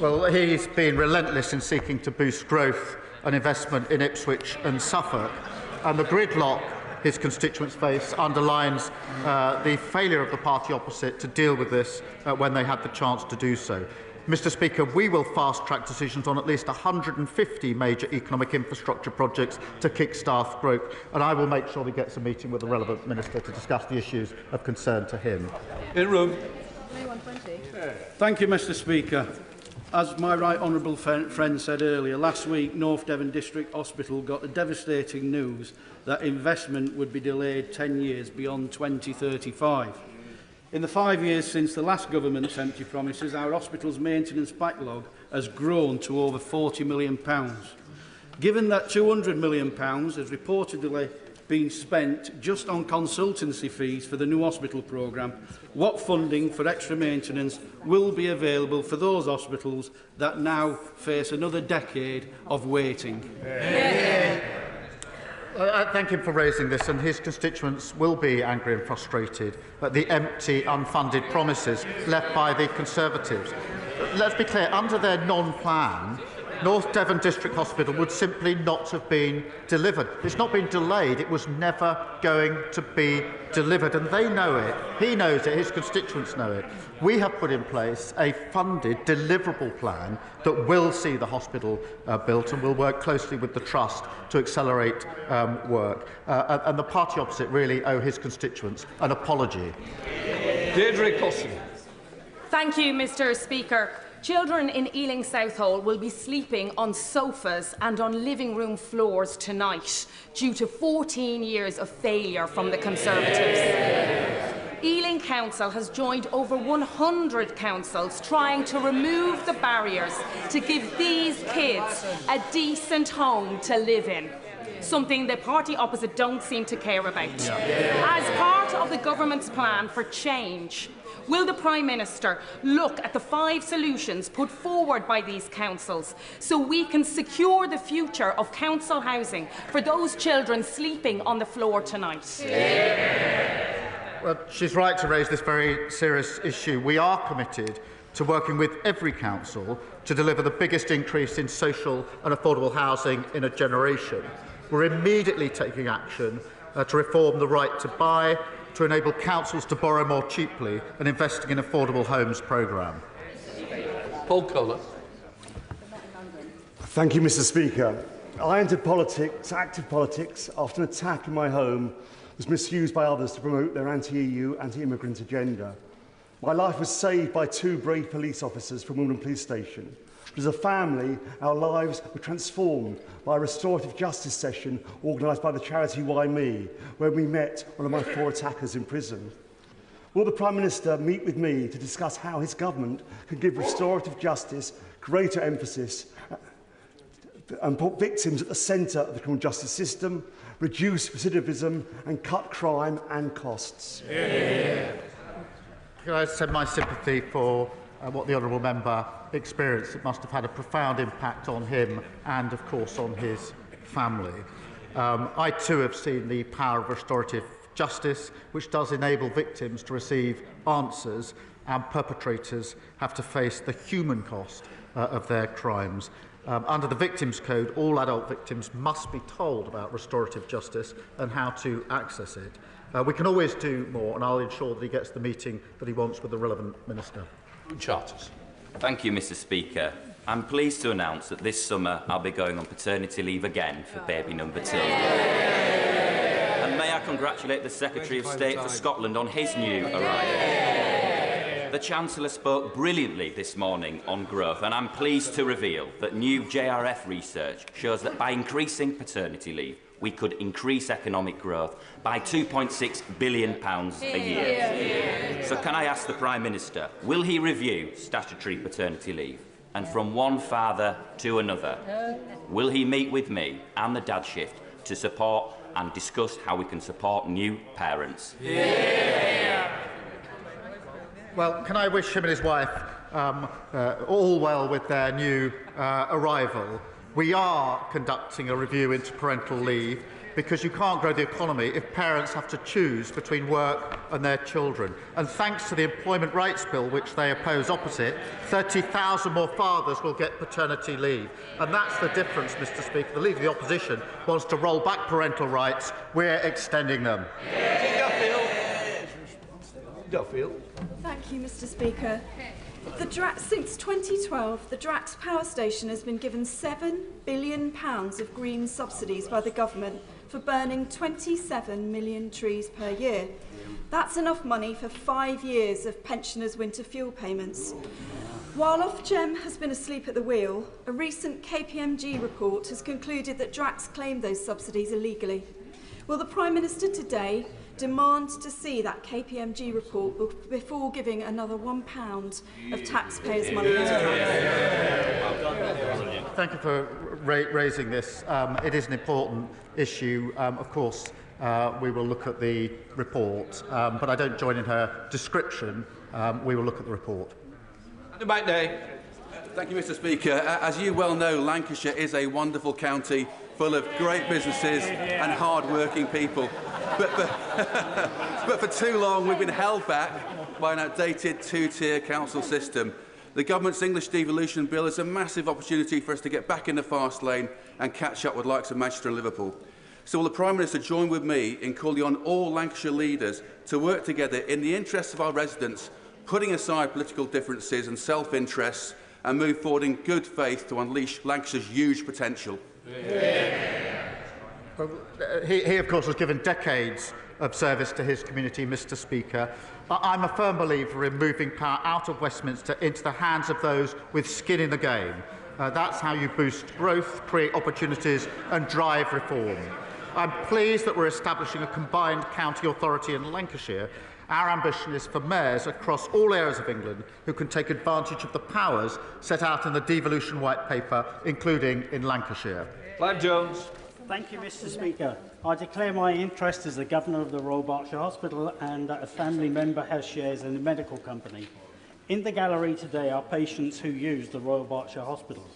Well, he's been relentless in seeking to boost growth and investment in Ipswich and Suffolk, and the gridlock his constituents face underlines the failure of the party opposite to deal with this when they had the chance to do so. Mr. Speaker, we will fast-track decisions on at least 150 major economic infrastructure projects to kick-start growth, and I will make sure he gets a meeting with the relevant minister to discuss the issues of concern to him. In room. Thank you, Mr. Speaker. As my right honourable friend said earlier, last week North Devon District Hospital got the devastating news that investment would be delayed 10 years beyond 2035. In the 5 years since the last government's empty promises, our hospital's maintenance backlog has grown to over £40 million. Given that £200 million has reportedly been spent just on consultancy fees for the new hospital programme, what funding for extra maintenance will be available for those hospitals that now face another decade of waiting? I thank him for raising this, and his constituents will be angry and frustrated at the empty, unfunded promises left by the Conservatives. Let's be clear, under their non-plan, North Devon District Hospital would simply not have been delivered. It's not been delayed, it was never going to be delivered, and they know it, he knows it, his constituents know it. We have put in place a funded, deliverable plan that will see the hospital built, and will work closely with the Trust to accelerate work. And the party opposite really owe his constituents an apology. Deirdre Cossey. Thank you, Mr. Speaker. Children in Ealing Southall will be sleeping on sofas and on living room floors tonight due to 14 years of failure from the Conservatives. Ealing Council has joined over 100 councils trying to remove the barriers to give these kids a decent home to live in, something the party opposite don't seem to care about. As part of the government's plan for change, will the Prime Minister look at the 5 solutions put forward by these councils so we can secure the future of council housing for those children sleeping on the floor tonight? Well, she's right to raise this very serious issue. We are committed to working with every council to deliver the biggest increase in social and affordable housing in a generation. We're immediately taking action to reform the right to buy, to enable councils to borrow more cheaply, and investing in affordable homes programme. Paul Kohler. Thank you, Mr. Speaker. I entered politics, active politics, after an attack in my home was misused by others to promote their anti-EU, anti-immigrant agenda. My life was saved by 2 brave police officers from Wimbledon Police Station. But as a family, our lives were transformed by a restorative justice session organised by the charity Why Me, where we met one of my 4 attackers in prison. Will the Prime Minister meet with me to discuss how his government can give restorative justice greater emphasis and put victims at the centre of the criminal justice system, reduce recidivism and cut crime and costs? Can I send my sympathy for what the honourable member experienced? It must have had a profound impact on him and, of course, on his family. I too have seen the power of restorative justice, which does enable victims to receive answers, and perpetrators have to face the human cost of their crimes. Under the Victims Code, all adult victims must be told about restorative justice and how to access it. We can always do more, and I'll ensure that he gets the meeting that he wants with the relevant minister. Charters. Thank you, Mr. Speaker. I'm pleased to announce that this summer I'll be going on paternity leave again for baby number 2. And may I congratulate the Secretary of State for Scotland on his new arrival. The Chancellor spoke brilliantly this morning on growth, and I'm pleased to reveal that new JRF research shows that by increasing paternity leave, we could increase economic growth by £2.6 billion a year. So can I ask the Prime Minister, will he review statutory paternity leave? And from one father to another, will he meet with me and the Dad Shift to support and discuss how we can support new parents? Well, can I wish him and his wife all well with their new arrival? We are conducting a review into parental leave because you can't grow the economy if parents have to choose between work and their children. And thanks to the Employment Rights Bill, which they oppose opposite, 30,000 more fathers will get paternity leave. And that's the difference, Mr Speaker. The Leader of the Opposition wants to roll back parental rights. We're extending them. Duffield. Thank you, Mr Speaker. Since 2012, the Drax power station has been given £7 billion of green subsidies by the government for burning 27 million trees per year. That's enough money for 5 years of pensioners' winter fuel payments. While Ofgem has been asleep at the wheel, a recent KPMG report has concluded that Drax claimed those subsidies illegally. Will the Prime Minister today demand to see that KPMG report before giving another £1 of taxpayers' money to Drax? Thank you for raising this. It is an important issue. Of course, we will look at the report, but I don't join in her description. We will look at the report. Thank you, Mr Speaker. As you well know, Lancashire is a wonderful county full of great businesses and hard-working people. But for too long, we've been held back by an outdated two-tier council system. The government's English devolution bill is a massive opportunity for us to get back in the fast lane and catch up with the likes of Manchester and Liverpool. So will the Prime Minister join with me in calling on all Lancashire leaders to work together in the interests of our residents, putting aside political differences and self-interests, and move forward in good faith to unleash Lancashire's huge potential? He, of course, has given decades of service to his community, Mr Speaker. I'm a firm believer in moving power out of Westminster into the hands of those with skin in the game. That's how you boost growth, create opportunities and drive reform. I'm pleased that we're establishing a combined county authority in Lancashire. Our ambition is for mayors across all areas of England who can take advantage of the powers set out in the devolution white paper, including in Lancashire. Clive Jones. Thank you, Mr Speaker. I declare my interest as the Governor of the Royal Berkshire Hospital and that a family member has shares in a medical company. In the gallery today are patients who use the Royal Berkshire Hospital.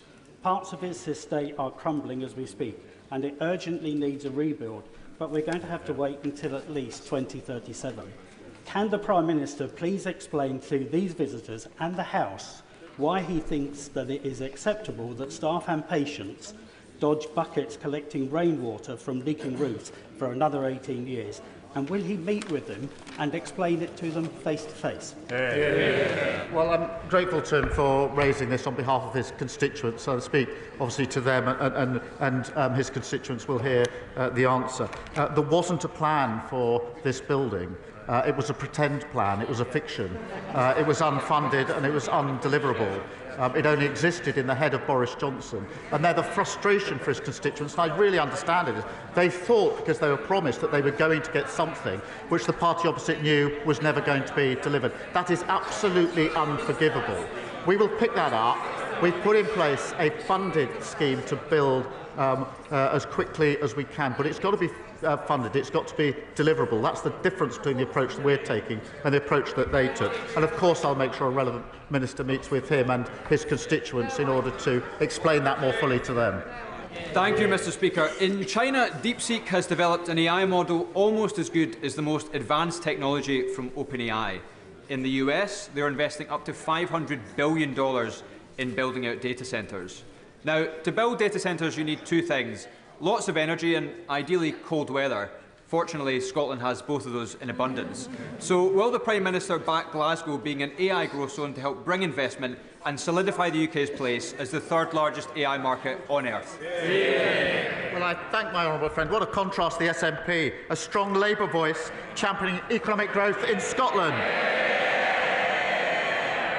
Parts of its estate are crumbling as we speak, and it urgently needs a rebuild, but we're going to have to wait until at least 2037. Can the Prime Minister please explain to these visitors and the House why he thinks that it is acceptable that staff and patients dodge buckets collecting rainwater from leaking roofs for another 18 years? And will he meet with them and explain it to them face to face? Well, I'm grateful to him for raising this on behalf of his constituents. So I speak obviously to them, and his constituents will hear the answer. There wasn't a plan for this building. It was a pretend plan. It was a fiction. It was unfunded and it was undeliverable. It only existed in the head of Boris Johnson. And they're the frustration for his constituents, and I really understand it. They thought, because they were promised, that they were going to get something which the party opposite knew was never going to be delivered. That is absolutely unforgivable. We will pick that up. We've put in place a funded scheme to build as quickly as we can, but it's got to be funded, it's got to be deliverable. That's the difference between the approach that we're taking and the approach that they took. And of course I'll make sure a relevant minister meets with him and his constituents in order to explain that more fully to them. Thank you, Mr Speaker. In China, DeepSeek has developed an AI model almost as good as the most advanced technology from OpenAI. In the US, they're investing up to $500 billion in building out data centres. Now, to build data centres, you need two things: lots of energy and ideally cold weather. Fortunately, Scotland has both of those in abundance. So will the Prime Minister back Glasgow being an AI growth zone to help bring investment and solidify the UK's place as the third largest AI market on earth? Well, I thank my honourable friend. What a contrast, the SNP, a strong Labour voice championing economic growth in Scotland.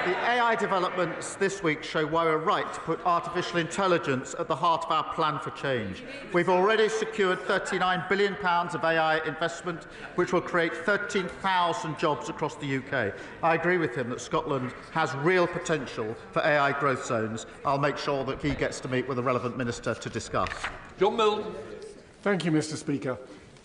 The AI developments this week show why we're right to put artificial intelligence at the heart of our plan for change. We've already secured £39 billion of AI investment, which will create 13,000 jobs across the UK. I agree with him that Scotland has real potential for AI growth zones. I'll make sure that he gets to meet with the relevant minister to discuss. John Milne. Thank you, Mr Speaker.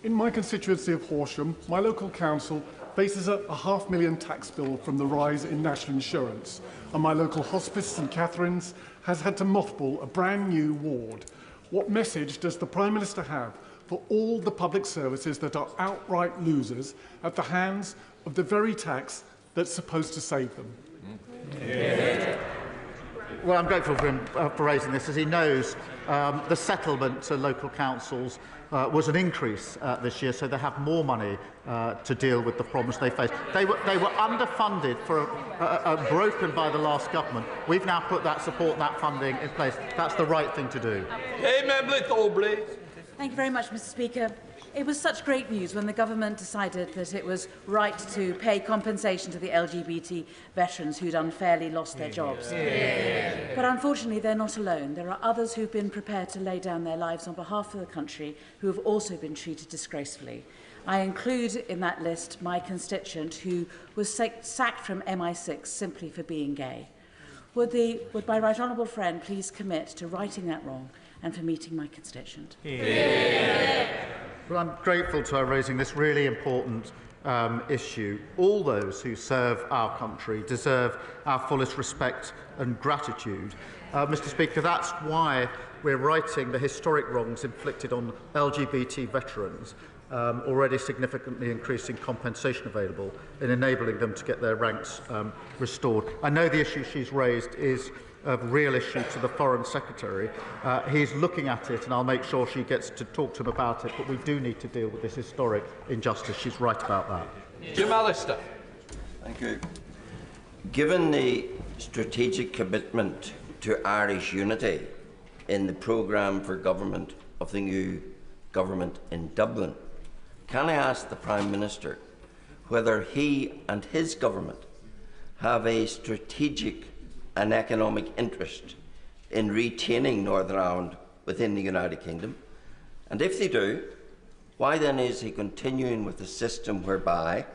In my constituency of Horsham, my local council faces a £500,000 tax bill from the rise in national insurance, and my local hospice, St Catherine's, has had to mothball a brand new ward. What message does the Prime Minister have for all the public services that are outright losers at the hands of the very tax that's supposed to save them. Well, I'm grateful for him for raising this, as he knows the settlement to local councils was an increase this year, so they have more money to deal with the problems they face. They were underfunded, broken by the last government. We've now put that support and that funding in place. That's the right thing to do. Thank you very much, Mr. Speaker. It was such great news when the government decided that it was right to pay compensation to the LGBT veterans who'd unfairly lost their jobs. But unfortunately, they're not alone. There are others who've been prepared to lay down their lives on behalf of the country who have also been treated disgracefully. I include in that list my constituent who was sacked from MI6 simply for being gay. Would my right honourable friend please commit to righting that wrong and for meeting my constituent? Well, I'm grateful to her raising this really important issue. All those who serve our country deserve our fullest respect and gratitude. Mr. Speaker, that's why we're righting the historic wrongs inflicted on LGBT veterans, already significantly increasing compensation available and enabling them to get their ranks restored. I know the issue she's raised is a real issue to the Foreign Secretary. He's looking at it, and I'll make sure she gets to talk to him about it, but we do need to deal with this historic injustice. She's right about that. Jim Allister. Thank you. Given the strategic commitment to Irish unity in the programme for government of the new government in Dublin, can I ask the Prime Minister whether he and his government have a strategic and economic interest in retaining Northern Ireland within the United Kingdom? And if they do, why then is he continuing with a system whereby,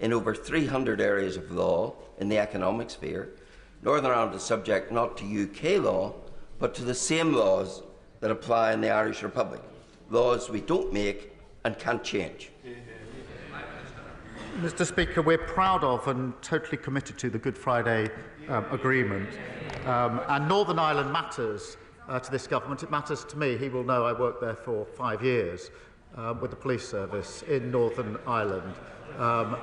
in over 300 areas of law in the economic sphere, Northern Ireland is subject not to UK law, but to the same laws that apply in the Irish Republic, laws we don't make and can't change? Mr. Speaker, we're proud of and totally committed to the Good Friday Agreement. And Northern Ireland matters to this government. It matters to me. He will know I worked there for 5 years with the police service in Northern Ireland. I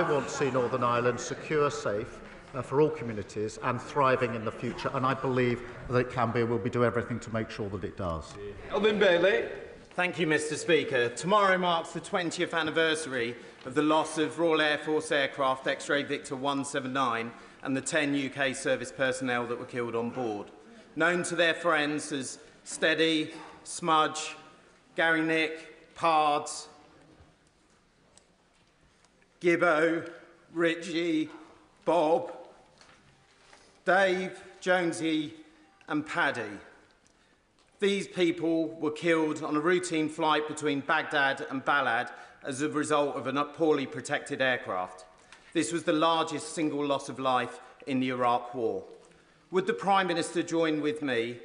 want to see Northern Ireland secure, safe for all communities and thriving in the future. And I believe that it can be. We'll be doing everything to make sure that it does. Elvin Bailey. Thank you, Mr. Speaker. Tomorrow marks the 20th anniversary of the loss of Royal Air Force aircraft X-Ray Victor 179 and the 10 UK service personnel that were killed on board. Known to their friends as Steady, Smudge, Gary Nick, Pards, Gibbo, Richie, Bob, Dave, Jonesy and Paddy. These people were killed on a routine flight between Baghdad and Balad as a result of a poorly protected aircraft. This was the largest single loss of life in the Iraq War. Would the Prime Minister join with me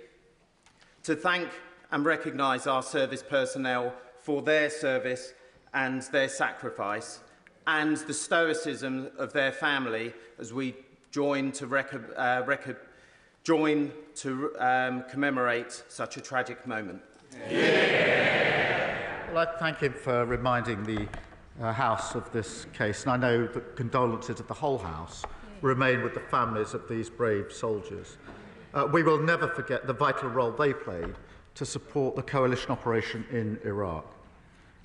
to thank and recognise our service personnel for their service and their sacrifice, and the stoicism of their family as we join to commemorate such a tragic moment? Well, I thank him for reminding the House of this case, and I know that condolences of the whole House remain with the families of these brave soldiers. We will never forget the vital role they played to support the coalition operation in Iraq.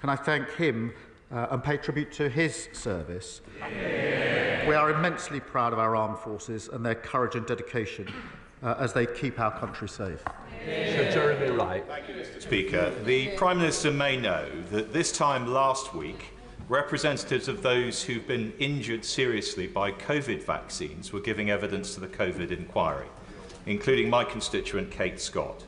Can I thank him and pay tribute to his service? We are immensely proud of our armed forces and their courage and dedication as they keep our country safe. Sir Jeremy Wright. Speaker, the Prime Minister may know that this time last week, representatives of those who've been injured seriously by COVID vaccines were giving evidence to the COVID inquiry, including my constituent Kate Scott.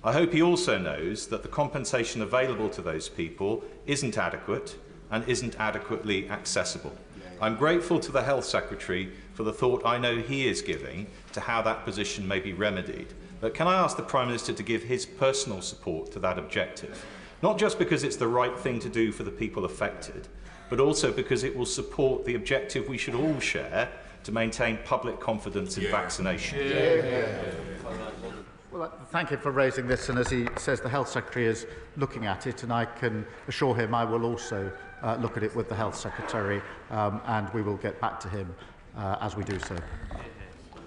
I hope he also knows that the compensation available to those people isn't adequate and isn't adequately accessible. I'm grateful to the Health Secretary for the thought I know he is giving to how that position may be remedied. But can I ask the Prime Minister to give his personal support to that objective? Not just because it's the right thing to do for the people affected, but also because it will support the objective we should all share to maintain public confidence in vaccination. Well, thank him for raising this, and as he says, the Health Secretary is looking at it, and I can assure him I will also look at it with the Health Secretary, and we will get back to him as we do so.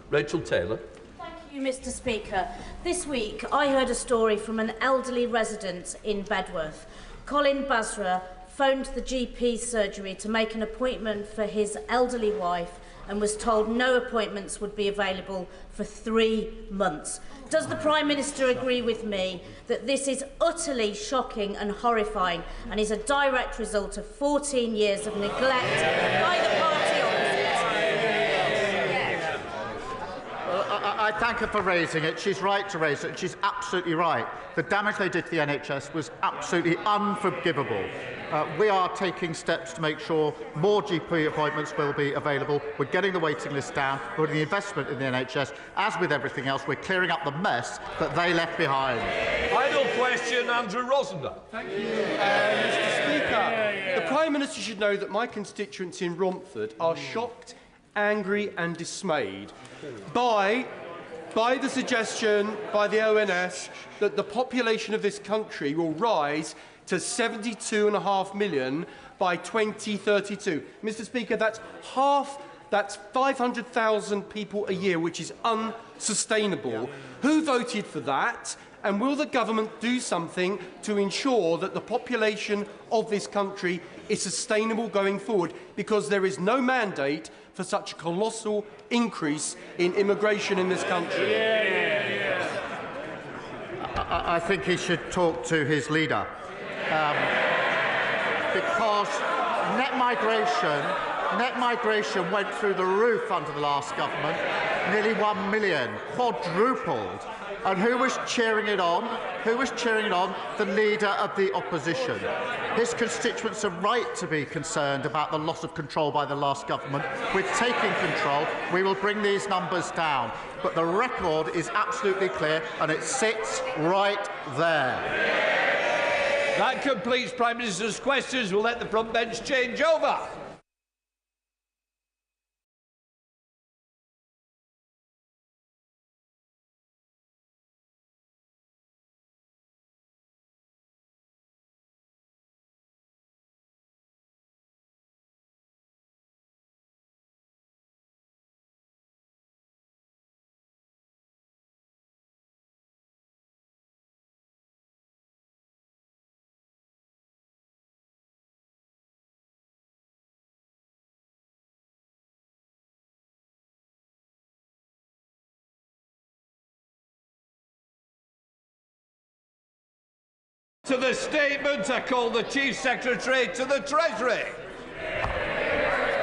Rachel Taylor. Thank you, Mr. Speaker. This week, I heard a story from an elderly resident in Bedworth. Colin Basra phoned the GP surgery to make an appointment for his elderly wife and was told no appointments would be available for 3 months. Does the Prime Minister agree with me that this is utterly shocking and horrifying and is a direct result of 14 years of neglect by the party opposite? Well, I thank her for raising it. She's right to raise it. She's absolutely right. The damage they did to the NHS was absolutely unforgivable. We are taking steps to make sure more GP appointments will be available. We're getting the waiting list down. We're putting the investment in the NHS. As with everything else, we're clearing up the mess that they left behind. Final question, Andrew Rosender. Thank you, Mr. Speaker. The Prime Minister should know that my constituents in Romford are shocked, angry and dismayed by the suggestion by the ONS that the population of this country will rise to 72.5 million by 2032. Mr. Speaker, that's 500,000 people a year, which is unsustainable. Yeah. Who voted for that? And will the government do something to ensure that the population of this country is sustainable going forward? Because there is no mandate for such a colossal increase in immigration in this country. I think he should talk to his leader. Because net migration went through the roof under the last government, nearly 1 million, quadrupled. And who was cheering it on? Who was cheering it on? The leader of the opposition. His constituents are right to be concerned about the loss of control by the last government. We're taking control. We will bring these numbers down. But the record is absolutely clear, and it sits right there. That completes Prime Minister's questions. We'll let the front bench change over. To the statement, I call the Chief Secretary to the Treasury.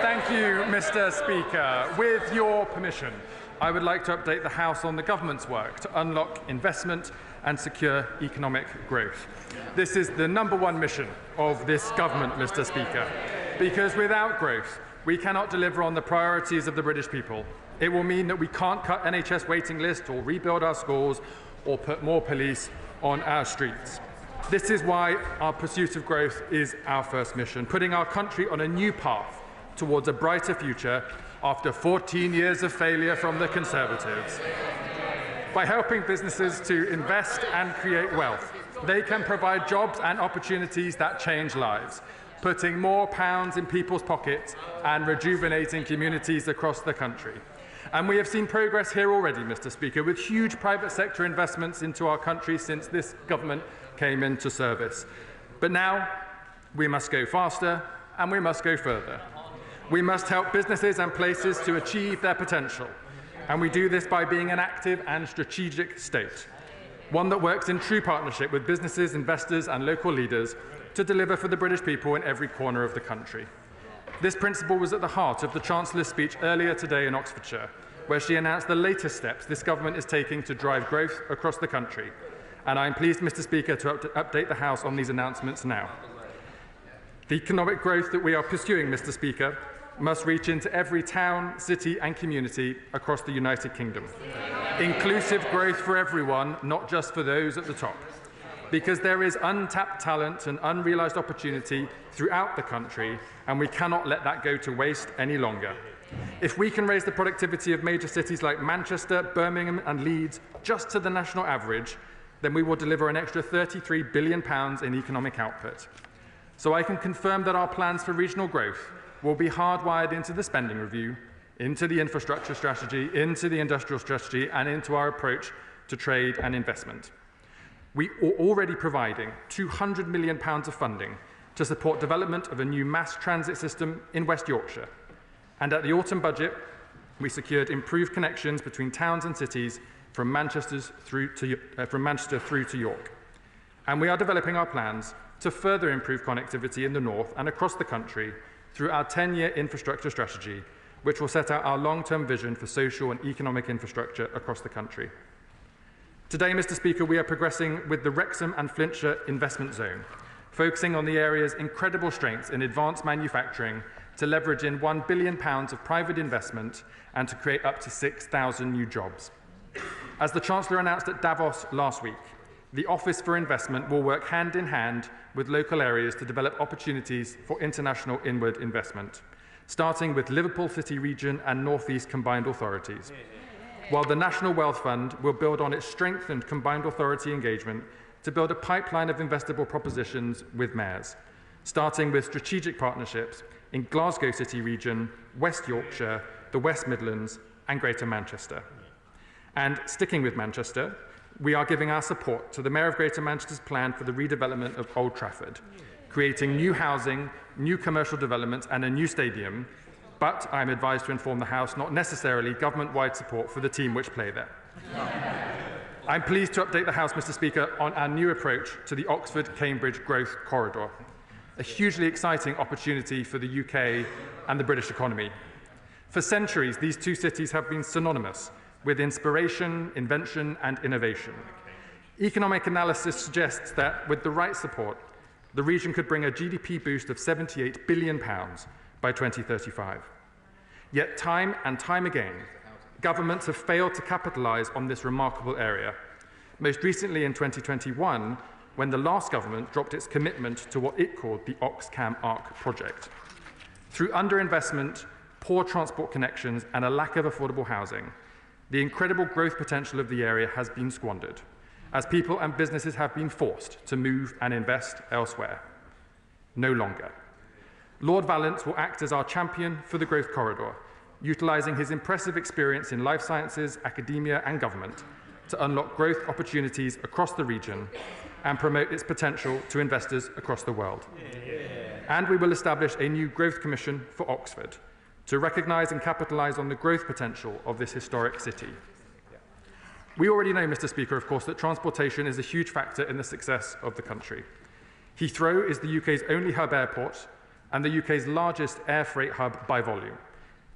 Thank you, Mr. Speaker. With your permission, I would like to update the House on the government's work to unlock investment and secure economic growth. This is the #1 mission of this government, Mr. Speaker, because without growth, we cannot deliver on the priorities of the British people. It will mean that we can't cut NHS waiting lists or rebuild our schools or put more police on our streets. This is why our pursuit of growth is our first mission, putting our country on a new path towards a brighter future after 14 years of failure from the Conservatives. By helping businesses to invest and create wealth, they can provide jobs and opportunities that change lives, putting more pounds in people's pockets and rejuvenating communities across the country. And we have seen progress here already, Mr. Speaker, with huge private sector investments into our country since this government came into service. But now we must go faster and we must go further. We must help businesses and places to achieve their potential. And we do this by being an active and strategic state, one that works in true partnership with businesses, investors and local leaders to deliver for the British people in every corner of the country. This principle was at the heart of the Chancellor's speech earlier today in Oxfordshire, where she announced the latest steps this government is taking to drive growth across the country. And I am pleased, Mr. Speaker, to update the House on these announcements now. The economic growth that we are pursuing, Mr. Speaker, must reach into every town, city and community across the United Kingdom. Inclusive growth for everyone, not just for those at the top. Because there is untapped talent and unrealised opportunity throughout the country, and we cannot let that go to waste any longer. If we can raise the productivity of major cities like Manchester, Birmingham and Leeds just to the national average, then we will deliver an extra £33 billion in economic output. So I can confirm that our plans for regional growth will be hardwired into the spending review, into the infrastructure strategy, into the industrial strategy and into our approach to trade and investment. We are already providing £200 million of funding to support development of a new mass transit system in West Yorkshire. And at the autumn budget, we secured improved connections between towns and cities from Manchester through to York. And we are developing our plans to further improve connectivity in the north and across the country through our 10-year infrastructure strategy, which will set out our long-term vision for social and economic infrastructure across the country. Today, Mr. Speaker, we are progressing with the Wrexham and Flintshire investment zone, focusing on the area's incredible strengths in advanced manufacturing to leverage in £1 billion of private investment and to create up to 6,000 new jobs. As the Chancellor announced at Davos last week, the Office for Investment will work hand in hand with local areas to develop opportunities for international inward investment, starting with Liverpool City Region and North East Combined Authorities, while the National Wealth Fund will build on its strengthened combined authority engagement to build a pipeline of investable propositions with mayors, starting with strategic partnerships in Glasgow City Region, West Yorkshire, the West Midlands and Greater Manchester. And sticking with Manchester, we are giving our support to the Mayor of Greater Manchester's plan for the redevelopment of Old Trafford, creating new housing, new commercial developments and a new stadium, but I am advised to inform the House not necessarily government-wide support for the team which play there. I'm pleased to update the House, Mr. Speaker, on our new approach to the Oxford-Cambridge Growth Corridor, a hugely exciting opportunity for the UK and the British economy. For centuries, these two cities have been synonymous with inspiration, invention and innovation. Economic analysis suggests that with the right support, the region could bring a GDP boost of £78 billion by 2035. Yet time and time again, governments have failed to capitalise on this remarkable area, most recently in 2021, when the last government dropped its commitment to what it called the Oxcam-ARC project. Through underinvestment, poor transport connections and a lack of affordable housing, the incredible growth potential of the area has been squandered, as people and businesses have been forced to move and invest elsewhere. No longer. Lord Vallance will act as our champion for the growth corridor, utilising his impressive experience in life sciences, academia and government to unlock growth opportunities across the region and promote its potential to investors across the world. And we will establish a new growth commission for Oxford to recognise and capitalise on the growth potential of this historic city. We already know, Mr. Speaker, of course, that transportation is a huge factor in the success of the country. Heathrow is the UK's only hub airport and the UK's largest air freight hub by volume,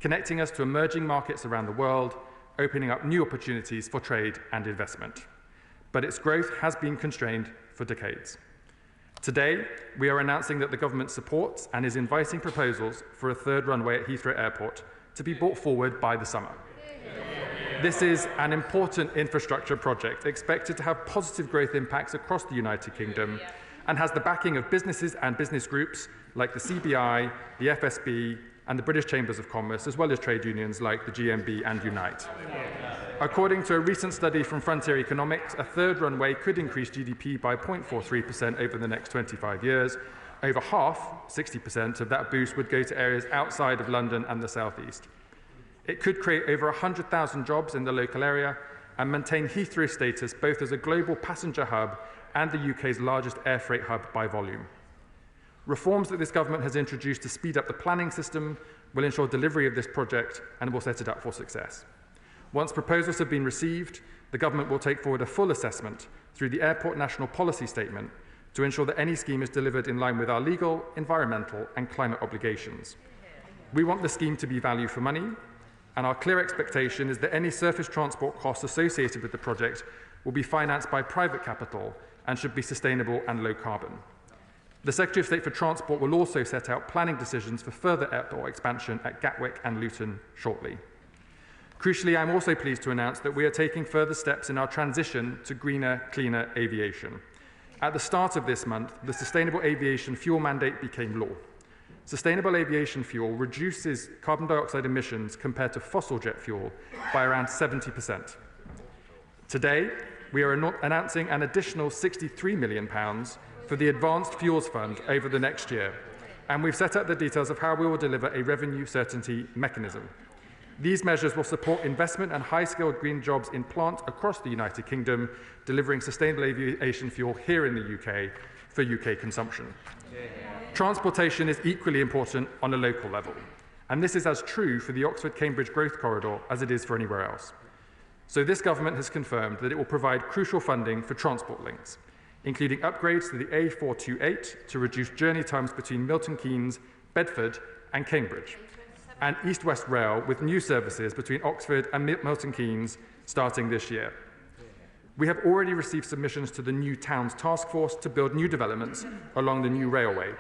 connecting us to emerging markets around the world, opening up new opportunities for trade and investment. But its growth has been constrained for decades. Today, we are announcing that the government supports and is inviting proposals for a third runway at Heathrow Airport to be brought forward by the summer. This is an important infrastructure project expected to have positive growth impacts across the United Kingdom and has the backing of businesses and business groups like the CBI, the FSB and the British Chambers of Commerce, as well as trade unions like the GMB and Unite. According to a recent study from Frontier Economics, a third runway could increase GDP by 0.43% over the next 25 years. Over half, 60% of that boost would go to areas outside of London and the South East. It could create over 100,000 jobs in the local area and maintain Heathrow's status both as a global passenger hub and the UK's largest air freight hub by volume. Reforms that this government has introduced to speed up the planning system will ensure delivery of this project and will set it up for success. Once proposals have been received, the government will take forward a full assessment through the Airport National Policy Statement to ensure that any scheme is delivered in line with our legal, environmental and climate obligations. We want the scheme to be value for money, and our clear expectation is that any surface transport costs associated with the project will be financed by private capital and should be sustainable and low carbon. The Secretary of State for Transport will also set out planning decisions for further airport expansion at Gatwick and Luton shortly. Crucially, I'm also pleased to announce that we are taking further steps in our transition to greener, cleaner aviation. At the start of this month, the Sustainable Aviation Fuel Mandate became law. Sustainable aviation fuel reduces carbon dioxide emissions compared to fossil jet fuel by around 70%. Today, we are announcing an additional £63 million for the Advanced Fuels Fund over the next year, and we've set out the details of how we will deliver a revenue certainty mechanism. These measures will support investment and high-skilled green jobs in plants across the United Kingdom, delivering sustainable aviation fuel here in the UK for UK consumption. Transportation is equally important on a local level, and this is as true for the Oxford-Cambridge Growth Corridor as it is for anywhere else. So this government has confirmed that it will provide crucial funding for transport links, including upgrades to the A428 to reduce journey times between Milton Keynes, Bedford and Cambridge, and East-West Rail with new services between Oxford and Milton Keynes starting this year. We have already received submissions to the new Towns Task Force to build new developments along the new railway,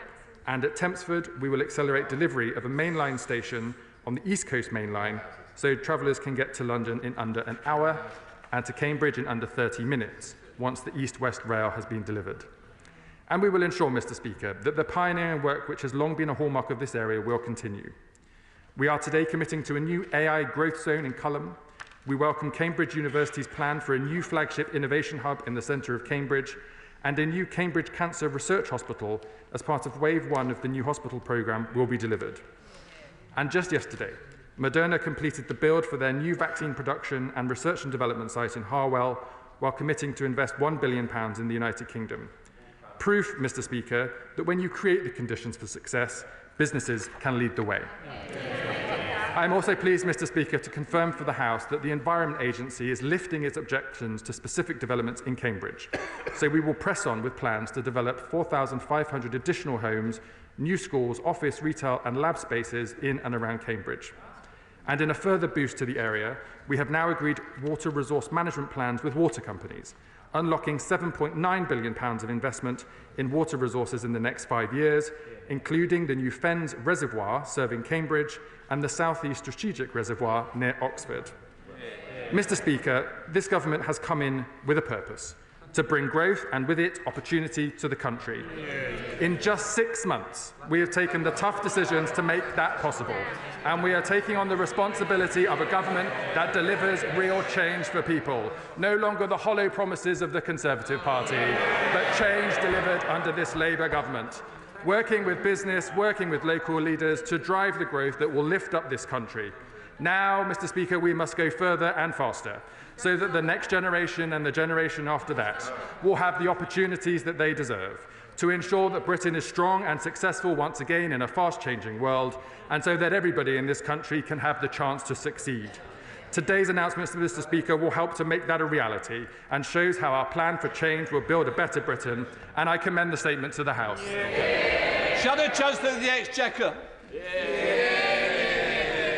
and at Tempsford we will accelerate delivery of a mainline station on the East Coast Main Line so travellers can get to London in under an hour and to Cambridge in under 30 minutes once the East-West Rail has been delivered. And we will ensure, Mr. Speaker, that the pioneering work which has long been a hallmark of this area will continue. We are today committing to a new AI growth zone in Culham. We welcome Cambridge University's plan for a new flagship innovation hub in the centre of Cambridge and a new Cambridge Cancer Research Hospital as part of Wave 1 of the new hospital programme will be delivered. And just yesterday, Moderna completed the build for their new vaccine production and research and development site in Harwell while committing to invest £1 billion in the United Kingdom. Proof, Mr. Speaker, that when you create the conditions for success, businesses can lead the way. I am also pleased, Mr. Speaker, to confirm for the House that the Environment Agency is lifting its objections to specific developments in Cambridge. So we will press on with plans to develop 4,500 additional homes, new schools, office, retail and lab spaces in and around Cambridge. And in a further boost to the area, we have now agreed water resource management plans with water companies, unlocking £7.9 billion of investment in water resources in the next 5 years, including the new Fens Reservoir serving Cambridge and the South East Strategic Reservoir near Oxford. Mr. Speaker, this government has come in with a purpose, to bring growth and with it opportunity to the country. In just 6 months, we have taken the tough decisions to make that possible, and we are taking on the responsibility of a government that delivers real change for people, no longer the hollow promises of the Conservative Party, but change delivered under this Labour government. Working with business, working with local leaders to drive the growth that will lift up this country. Now, Mr. Speaker, we must go further and faster, so that the next generation and the generation after that will have the opportunities that they deserve, to ensure that Britain is strong and successful once again in a fast-changing world, and so that everybody in this country can have the chance to succeed. Today's announcements, Mr. Speaker, will help to make that a reality and shows how our plan for change will build a better Britain, and I commend the statement to the House. Shadow Chancellor of the Exchequer.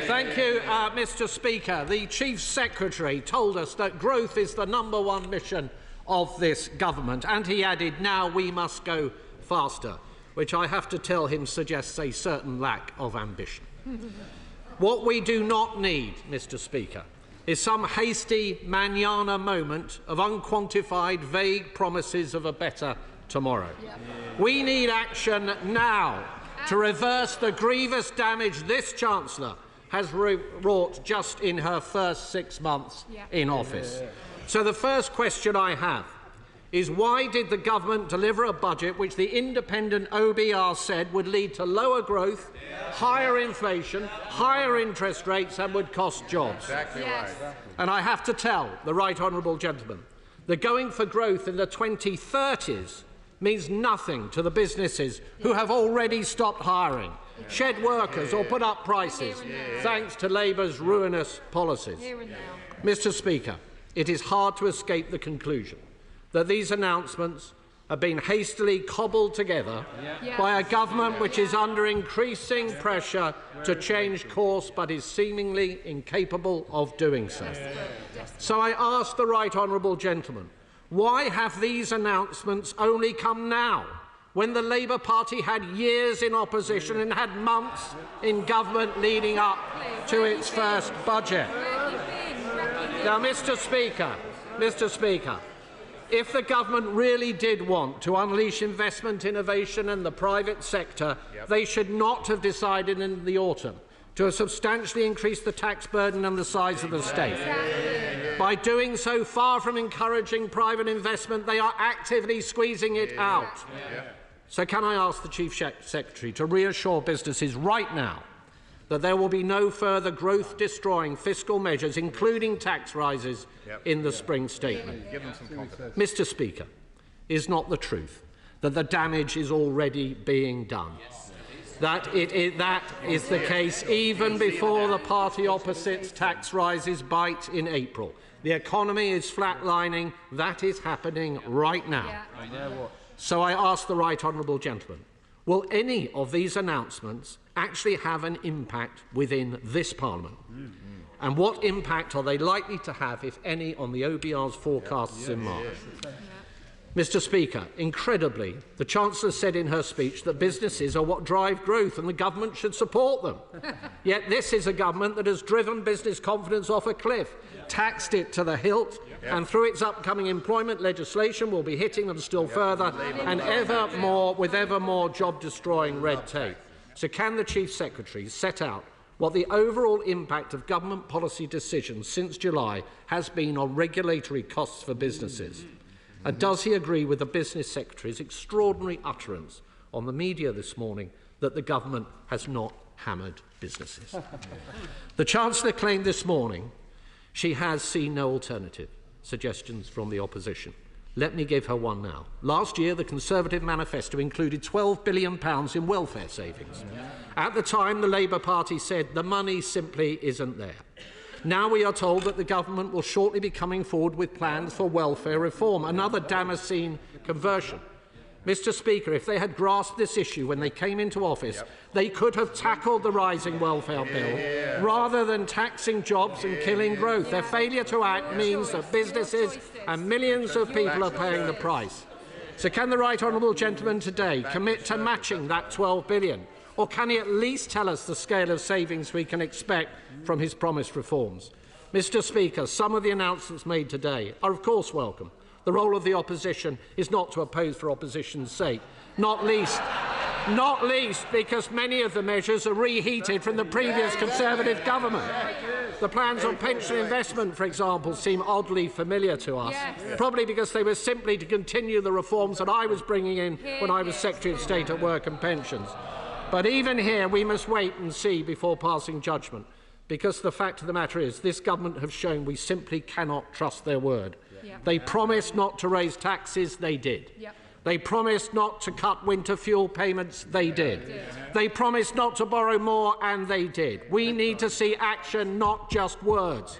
Thank you, Mr. Speaker. The Chief Secretary told us that growth is the #1 mission of this government, and he added, now we must go faster, which I have to tell him suggests a certain lack of ambition. What we do not need, Mr. Speaker, is some hasty manana moment of unquantified, vague promises of a better tomorrow. We need action now to reverse the grievous damage this Chancellor has wrought just in her first 6 months in office. So the first question I have is, why did the government deliver a budget which the independent OBR said would lead to lower growth, higher inflation, higher interest rates and would cost jobs? Exactly right. And I have to tell the right honourable gentleman that going for growth in the 2030s means nothing to the businesses who have already stopped hiring, shed workers or put up prices thanks to Labour's ruinous policies. Mr. Speaker, it is hard to escape the conclusion that these announcements have been hastily cobbled together by a government which is under increasing pressure to change course but is seemingly incapable of doing so. So I ask the right honourable gentleman, why have these announcements only come now, when the Labour Party had years in opposition and had months in government leading up to its first budget? Now, Mr. Speaker, if the government really did want to unleash investment, innovation and the private sector, they should not have decided in the autumn to substantially increase the tax burden and the size of the state. By doing so, far from encouraging private investment, they are actively squeezing it out. So can I ask the Chief Secretary to reassure businesses right now that there will be no further growth-destroying fiscal measures, including tax rises, in the spring statement? Mr. Speaker, is not the truth that the damage is already being done? That is the case even before the party opposite's tax rises bite in April. The economy is flatlining. That is happening right now. So I ask the right honourable gentleman, will any of these announcements actually have an impact within this Parliament? And what impact are they likely to have, if any, on the OBR's forecasts in March? Mr. Speaker, incredibly, the Chancellor said in her speech that businesses are what drive growth and the government should support them. Yet this is a government that has driven business confidence off a cliff, taxed it to the hilt, and through its upcoming employment legislation will be hitting them still further and with ever more job-destroying red tape. So can the Chief Secretary set out what the overall impact of government policy decisions since July has been on regulatory costs for businesses? And does he agree with the Business Secretary's extraordinary utterance on the media this morning that the government has not hammered businesses? The Chancellor claimed this morning she has seen no alternative suggestions from the opposition. Let me give her one now. Last year, the Conservative manifesto included £12 billion in welfare savings. At the time, the Labour Party said the money simply isn't there. Now we are told that the government will shortly be coming forward with plans for welfare reform, another Damascene conversion. Mr. Speaker, if they had grasped this issue when they came into office, they could have tackled the rising welfare bill rather than taxing jobs and killing growth. Their failure to act means that businesses and millions of people are paying the price. So can the right honourable gentleman today commit to matching that £12 billion? Or can he at least tell us the scale of savings we can expect from his promised reforms? Mr. Speaker, some of the announcements made today are of course welcome. The role of the opposition is not to oppose for opposition's sake, not least because many of the measures are reheated from the previous Conservative government. The plans on pension investment, for example, seem oddly familiar to us, probably because they were simply to continue the reforms that I was bringing in when I was Secretary of State at Work and Pensions. But even here, we must wait and see before passing judgment, because the fact of the matter is this government have shown we simply cannot trust their word. They promised not to raise taxes, they did. They promised not to cut winter fuel payments, they did. They promised not to borrow more, and they did. We need to see action, not just words.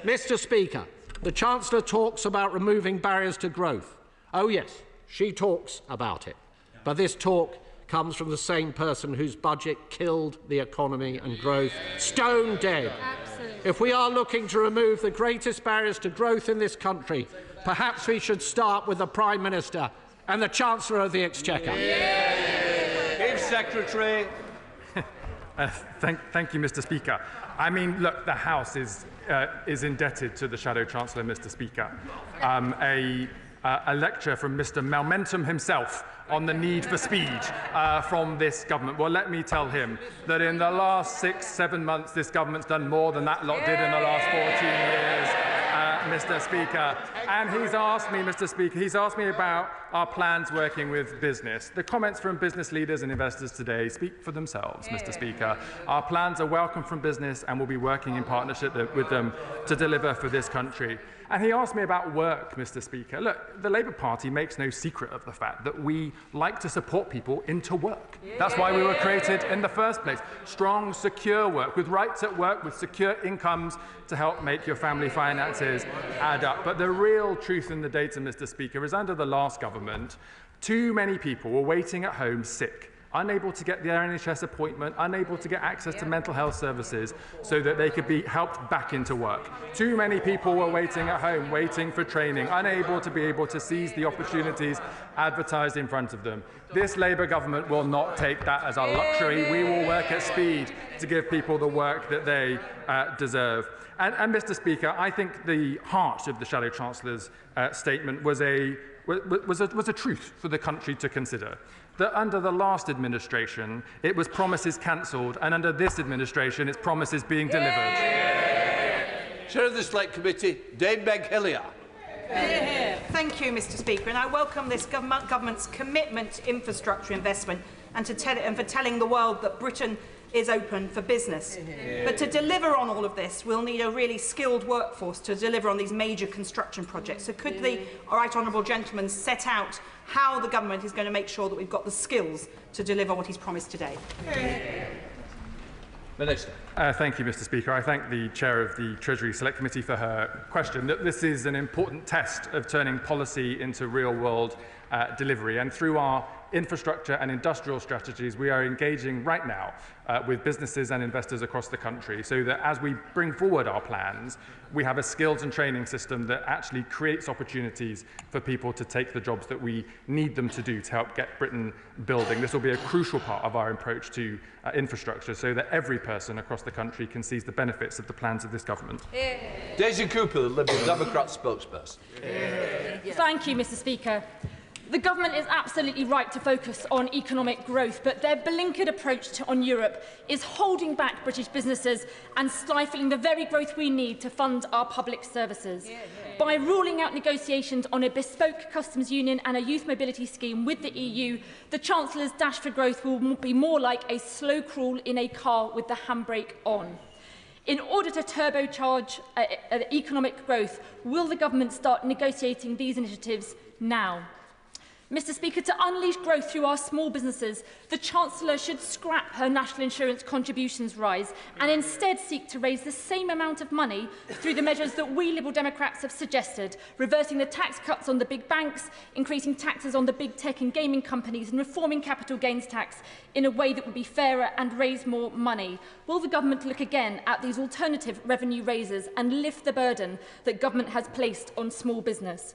Mr. Speaker, the Chancellor talks about removing barriers to growth. Oh yes, she talks about it. But this talk comes from the same person whose budget killed the economy and growth, stone dead. If we are looking to remove the greatest barriers to growth in this country, perhaps we should start with the Prime Minister and the Chancellor of the Exchequer. Chief Secretary. Thank you, Mr. Speaker. I mean, look, the House is indebted to the Shadow Chancellor, Mr. Speaker. A lecture from Mr. Momentum himself on the need for speed from this government. Well, let me tell him that in the last 6-7 months, this government's done more than that lot did in the last 14 years, Mr. Speaker. And he's asked me, Mr. Speaker, he's asked me about our plans working with business. The comments from business leaders and investors today speak for themselves, Mr. Speaker. Our plans are welcome from business and we'll be working in partnership with them to deliver for this country. And he asked me about work, Mr. Speaker. Look, the Labour Party makes no secret of the fact that we like to support people into work. That's why we were created in the first place. Strong, secure work, with rights at work, with secure incomes to help make your family finances add up. But the real truth in the data, Mr. Speaker, is under the last government, too many people were waiting at home sick, unable to get their NHS appointment, unable to get access to mental health services so that they could be helped back into work. Too many people were waiting at home, waiting for training, unable to be able to seize the opportunities advertised in front of them. This Labour government will not take that as a luxury. We will work at speed. to give people the work that they deserve. And Mr. Speaker, I think the heart of the Shadow Chancellor's statement was a truth for the country to consider. That under the last administration, it was promises cancelled, and under this administration, it's promises being delivered. Chair of the Select Committee, Dame Meg Hillier. Thank you, Mr. Speaker, and I welcome this government's commitment to infrastructure investment and for telling the world that Britain is open for business. But to deliver on all of this, we'll need a really skilled workforce to deliver on these major construction projects. So could the right honourable gentleman set out how the government is going to make sure that we've got the skills to deliver what he's promised today? Minister. Thank you, Mr. Speaker. I thank the Chair of the Treasury Select Committee for her question. This is an important test of turning policy into real-world delivery. And through our infrastructure and industrial strategies, we are engaging right now with businesses and investors across the country so that as we bring forward our plans, we have a skills and training system that actually creates opportunities for people to take the jobs that we need them to do to help get Britain building. This will be a crucial part of our approach to infrastructure so that every person across the country can seize the benefits of the plans of this government. Daisy Cooper, the Liberal Democrat spokesperson. Thank you, Mr. Speaker. The government is absolutely right to focus on economic growth, but their blinkered approach on Europe is holding back British businesses and stifling the very growth we need to fund our public services. By ruling out negotiations on a bespoke customs union and a youth mobility scheme with the EU, the Chancellor's dash for growth will be more like a slow crawl in a car with the handbrake on. In order to turbocharge economic growth, will the government start negotiating these initiatives now? Mr. Speaker, to unleash growth through our small businesses, the Chancellor should scrap her national insurance contributions rise and instead seek to raise the same amount of money through the measures that we Liberal Democrats have suggested, reversing the tax cuts on the big banks, increasing taxes on the big tech and gaming companies and reforming capital gains tax in a way that would be fairer and raise more money. Will the government look again at these alternative revenue raises and lift the burden that government has placed on small business?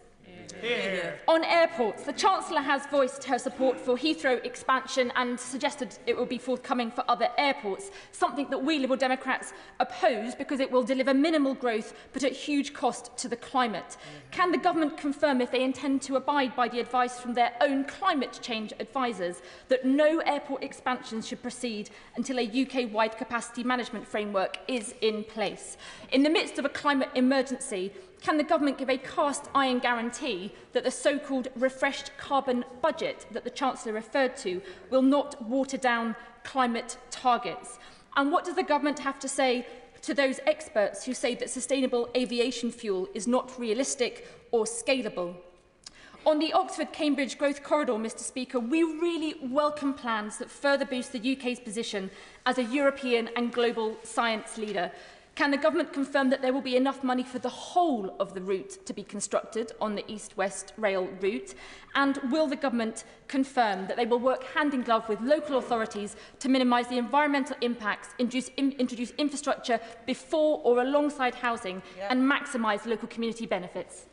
On airports, the Chancellor has voiced her support for Heathrow expansion and suggested it will be forthcoming for other airports, something that we Liberal Democrats oppose because it will deliver minimal growth but at huge cost to the climate. Can the government confirm if they intend to abide by the advice from their own climate change advisers that no airport expansions should proceed until a UK-wide capacity management framework is in place? In the midst of a climate emergency, can the government give a cast-iron guarantee that the so-called refreshed carbon budget that the Chancellor referred to will not water down climate targets? And what does the government have to say to those experts who say that sustainable aviation fuel is not realistic or scalable? On the Oxford-Cambridge Growth Corridor, Mr. Speaker, we really welcome plans that further boost the UK's position as a European and global science leader. Can the government confirm that there will be enough money for the whole of the route to be constructed on the East-West rail route? And will the government confirm that they will work hand in glove with local authorities to minimise the environmental impacts, introduce infrastructure before or alongside housing, and maximise local community benefits?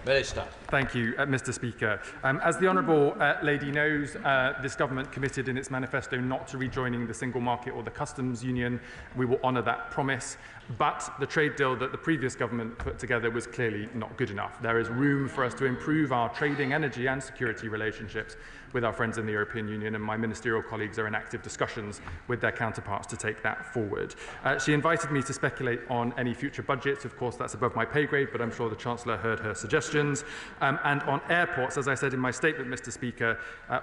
Minister. Thank you, Mr. Speaker. As the Honourable Lady knows, this government committed in its manifesto not to rejoining the single market or the customs union. We will honour that promise. But the trade deal that the previous government put together was clearly not good enough. There is room for us to improve our trading, energy and security relationships with our friends in the European Union, and my ministerial colleagues are in active discussions with their counterparts to take that forward. She invited me to speculate on any future budgets. Of course, that's above my pay grade, but I'm sure the Chancellor heard her suggestions. And on airports, as I said in my statement, Mr. Speaker,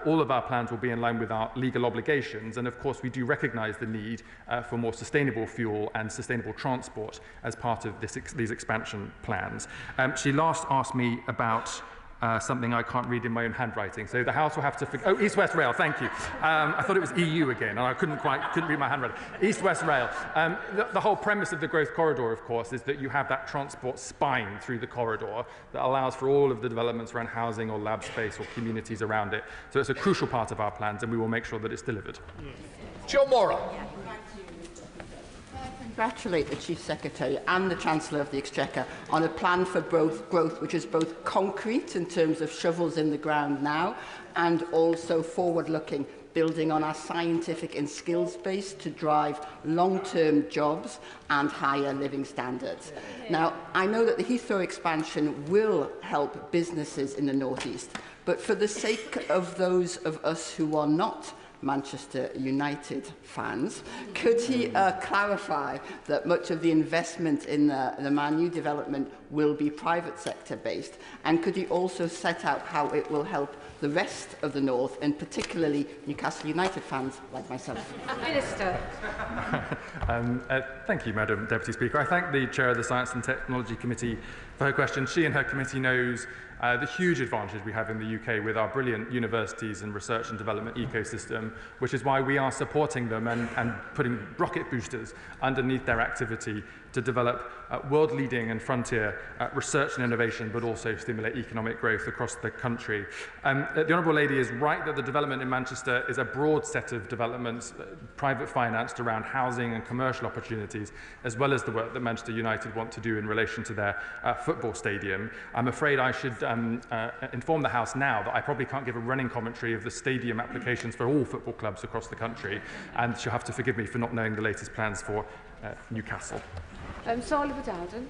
all of our plans will be in line with our legal obligations. And of course, we do recognise the need for more sustainable fuel and sustainable transport as part of these expansion plans. She last asked me about something I can't read in my own handwriting. So the House will have to... Oh, East-West Rail, thank you. I thought it was EU again, and I couldn't read my handwriting. East-West Rail. The whole premise of the growth corridor, of course, is that you have that transport spine through the corridor that allows for all of the developments around housing or lab space or communities around it. So it's a crucial part of our plans, and we will make sure that it's delivered. Joe Morrow. Congratulate the Chief Secretary and the Chancellor of the Exchequer on a plan for growth which is both concrete in terms of shovels in the ground now and also forward-looking building on our scientific and skills base to drive long-term jobs and higher living standards. Now, I know that the Heathrow expansion will help businesses in the North East, but for the sake of those of us who are not Manchester United fans, could he clarify that much of the investment in the Man U development will be private sector based, and could he also set out how it will help the rest of the North, and particularly Newcastle United fans like myself? Minister. Thank you, Madam Deputy Speaker. I thank the Chair of the Science and Technology Committee for her question. She and her committee knows the huge advantage we have in the UK with our brilliant universities and research and development ecosystem, which is why we are supporting them and putting rocket boosters underneath their activity to develop world-leading and frontier research and innovation, but also stimulate economic growth across the country. The Honourable Lady is right that the development in Manchester is a broad set of developments, private financed around housing and commercial opportunities, as well as the work that Manchester United want to do in relation to their football stadium. I'm afraid I should inform the House now that I probably can't give a running commentary of the stadium applications for all football clubs across the country, and she'll have to forgive me for not knowing the latest plans for Newcastle. Sir Oliver Dowden.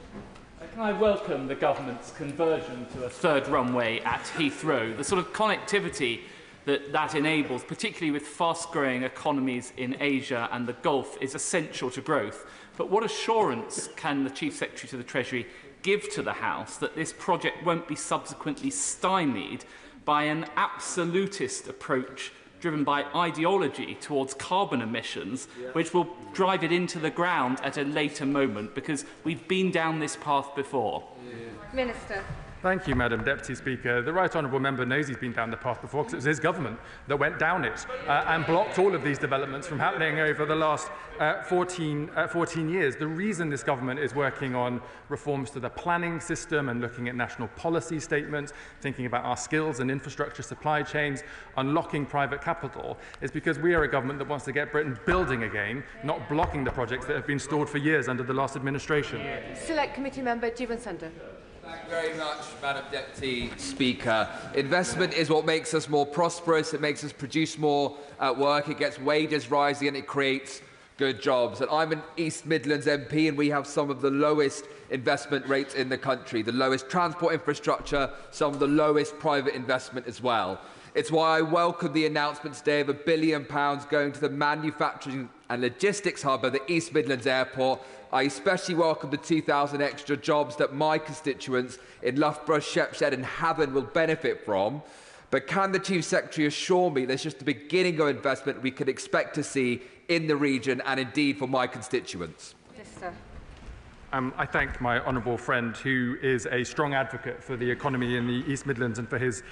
Can I welcome the government's conversion to a third runway at Heathrow? The sort of connectivity that enables, particularly with fast-growing economies in Asia and the Gulf, is essential to growth. But what assurance can the Chief Secretary to the Treasury give to the House that this project won't be subsequently stymied by an absolutist approach driven by ideology towards carbon emissions, which will drive it into the ground at a later moment, because we've been down this path before? Minister. Thank you, Madam Deputy Speaker. The Right Honourable Member knows he's been down the path before, because it was his government that went down it and blocked all of these developments from happening over the last 14 years. The reason this government is working on reforms to the planning system and looking at national policy statements, thinking about our skills and infrastructure supply chains, unlocking private capital, is because we are a government that wants to get Britain building again, not blocking the projects that have been stalled for years under the last administration. Select Committee Member Jivan Sandhu. Thank you very much, Madam Deputy Speaker. Investment is what makes us more prosperous, it makes us produce more work, it gets wages rising and it creates good jobs. And I'm an East Midlands MP and we have some of the lowest investment rates in the country, the lowest transport infrastructure, some of the lowest private investment as well. It's why I welcome the announcement today of £1 billion going to the manufacturing and logistics hub of the East Midlands Airport. I especially welcome the 2,000 extra jobs that my constituents in Loughborough, Shepshed and Havant will benefit from. But can the Chief Secretary assure me that's just the beginning of investment we could expect to see in the region and indeed for my constituents? Minister. I thank my honourable friend, who is a strong advocate for the economy in the East Midlands and for his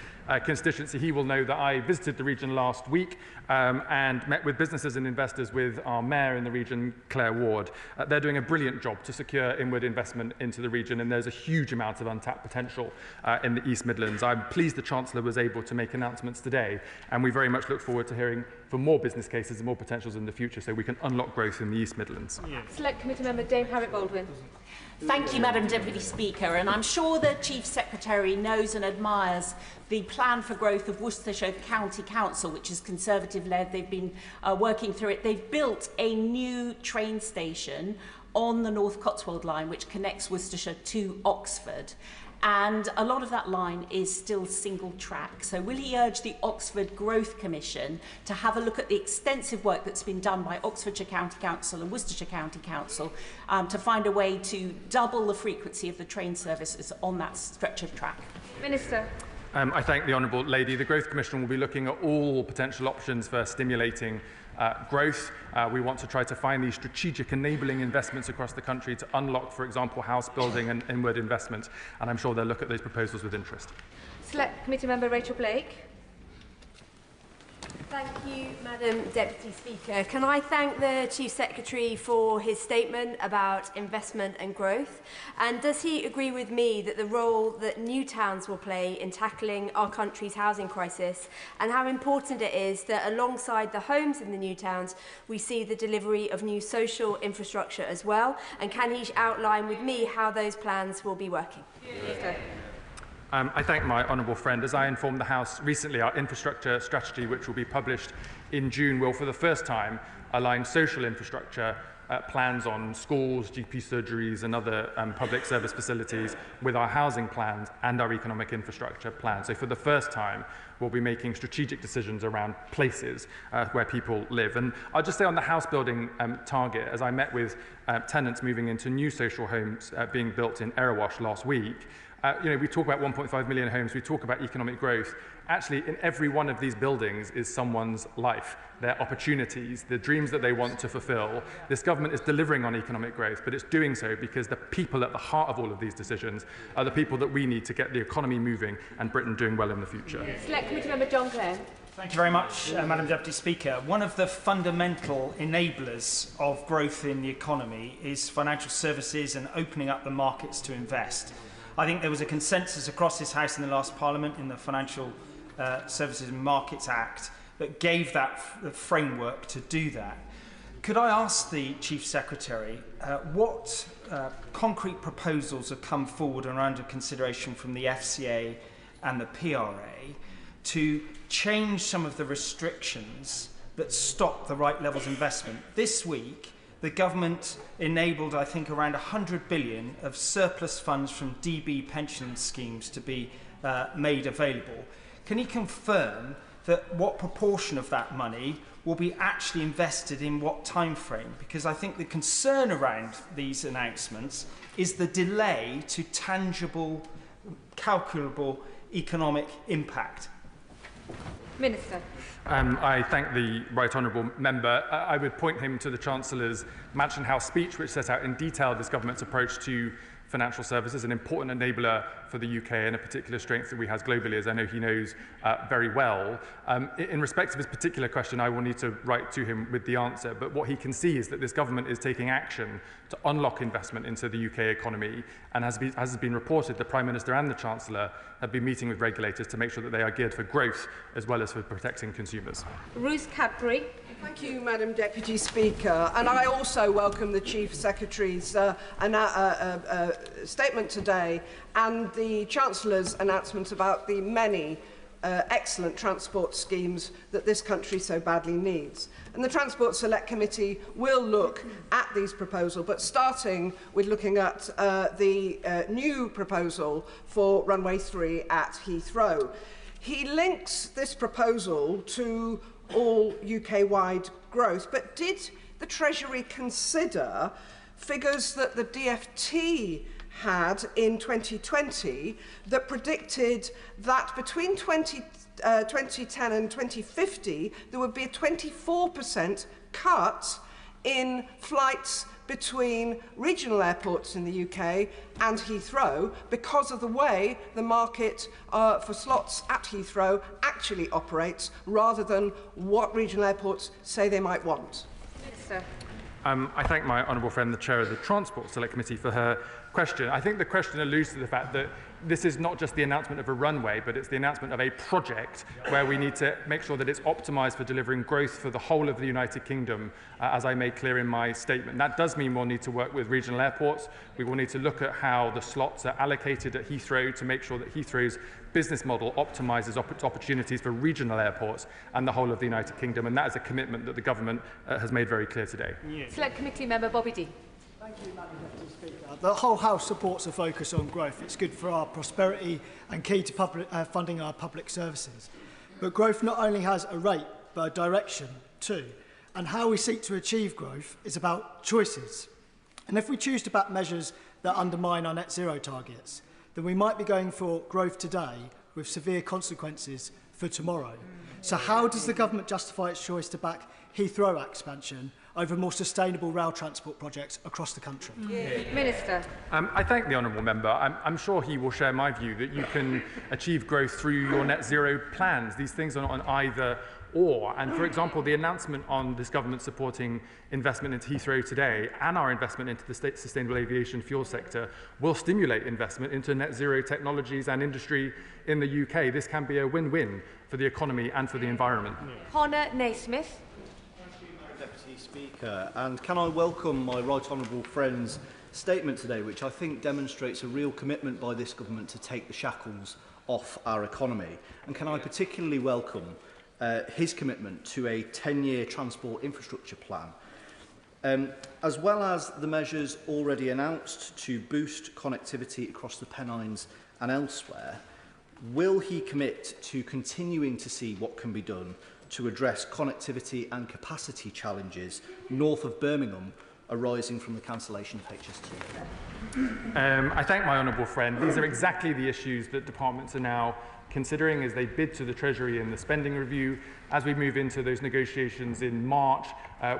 constituency. He will know that I visited the region last week and met with businesses and investors with our mayor in the region, Claire Ward. They're doing a brilliant job to secure inward investment into the region, and there's a huge amount of untapped potential in the East Midlands. I'm pleased the Chancellor was able to make announcements today, and we very much look forward to hearing from more business cases and more potentials in the future so we can unlock growth in the East Midlands. Select Committee Member Dame Harriet Baldwin. Thank you, Madam Deputy Speaker, and I'm sure the Chief Secretary knows and admires the plan for growth of Worcestershire County Council, which is Conservative-led. They've been working through it. They've built a new train station on the North Cotswold line, which connects Worcestershire to Oxford. And a lot of that line is still single track. So will he urge the Oxford Growth Commission to have a look at the extensive work that's been done by Oxfordshire County Council and Worcestershire County Council to find a way to double the frequency of the train services on that stretch of track? Minister. I thank the Honourable Lady. The Growth Commission will be looking at all potential options for stimulating growth. We want to try to find these strategic enabling investments across the country to unlock, for example, house building and inward investment, and I'm sure they'll look at those proposals with interest. Select Committee Member Rachel Blake. Thank you, Madam Deputy Speaker. Can I thank the Chief Secretary for his statement about investment and growth? And does he agree with me that the role that new towns will play in tackling our country's housing crisis, and how important it is that alongside the homes in the new towns, we see the delivery of new social infrastructure as well? And can he outline with me how those plans will be working? I thank my honourable friend. As I informed the House recently, our infrastructure strategy, which will be published in June, will for the first time align social infrastructure plans on schools, GP surgeries and other public service facilities with our housing plans and our economic infrastructure plans. So for the first time, we'll be making strategic decisions around places where people live. And I'll just say on the house building target, as I met with tenants moving into new social homes being built in Erewash last week, we talk about 1.5 million homes, we talk about economic growth. Actually, in every one of these buildings is someone's life, their opportunities, the dreams that they want to fulfill. This government is delivering on economic growth, but it's doing so because the people at the heart of all of these decisions are the people that we need to get the economy moving and Britain doing well in the future. Select Committee Member John Clare. Thank you very much, Madam Deputy Speaker. One of the fundamental enablers of growth in the economy is financial services and opening up the markets to invest. I think there was a consensus across this House in the last Parliament in the Financial Services and Markets Act that gave that framework to do that. Could I ask the Chief Secretary what concrete proposals have come forward and are under consideration from the FCA and the PRA to change some of the restrictions that stop the right levels of investment? This week, the government enabled, I think, around 100 billion of surplus funds from DB pension schemes to be made available. Can he confirm that what proportion of that money will be actually invested in what time frame? Because I think the concern around these announcements is the delay to tangible, calculable economic impact. Minister. I thank the right honourable member. I would point him to the Chancellor's Mansion House speech, which set out in detail this government's approach to financial services, an important enabler for the UK and a particular strength that we have globally, as I know he knows very well. In respect of his particular question, I will need to write to him with the answer, but what he can see is that this government is taking action to unlock investment into the UK economy, and as has been reported, the Prime Minister and the Chancellor have been meeting with regulators to make sure that they are geared for growth as well as for protecting consumers. Ruth Cadbury. Thank you, Madam Deputy Speaker. And I also welcome the Chief Secretary's statement today and the Chancellor's announcement about the many excellent transport schemes that this country so badly needs. And the Transport Select Committee will look at these proposals, but starting with looking at the new proposal for Runway 3 at Heathrow. He links this proposal to all UK-wide growth, but did the Treasury consider figures that the DfT had in 2020 that predicted that between 2010 and 2050 there would be a 24% cut in flights between regional airports in the UK and Heathrow because of the way the market for slots at Heathrow actually operates rather than what regional airports say they might want? Minister. I thank my honourable friend, the Chair of the Transport Select Committee, for her question. I think the question alludes to the fact that this is not just the announcement of a runway, but it's the announcement of a project where we need to make sure that it's optimised for delivering growth for the whole of the United Kingdom, as I made clear in my statement. That does mean we'll need to work with regional airports. We will need to look at how the slots are allocated at Heathrow to make sure that Heathrow's business model optimises opportunities for regional airports and the whole of the United Kingdom. And that is a commitment that the government has made very clear today. Select Committee Member Bobby Dee. Thank you, Madam Deputy Speaker. The whole House supports a focus on growth. It's good for our prosperity and key to funding our public services. But growth not only has a rate, but a direction too. And how we seek to achieve growth is about choices. And if we choose to back measures that undermine our net zero targets, then we might be going for growth today with severe consequences for tomorrow. So how does the government justify its choice to back Heathrow expansion over more sustainable rail transport projects across the country? Minister. I thank the honourable member. I'm sure he will share my view that you can achieve growth through your net zero plans. These things are not an either or. And for example, the announcement on this government supporting investment into Heathrow today and our investment into the state sustainable aviation fuel sector will stimulate investment into net zero technologies and industry in the UK. This can be a win-win for the economy and for the environment. Connor Naismith. Deputy Speaker, and can I welcome my right honourable friend's statement today, which I think demonstrates a real commitment by this government to take the shackles off our economy. And can I particularly welcome his commitment to a 10-year transport infrastructure plan, as well as the measures already announced to boost connectivity across the Pennines and elsewhere. Will he commit to continuing to see what can be done to address connectivity and capacity challenges north of Birmingham arising from the cancellation of HS2? I thank my honourable friend. These are exactly the issues that departments are now considering as they bid to the Treasury in the spending review. As we move into those negotiations in March,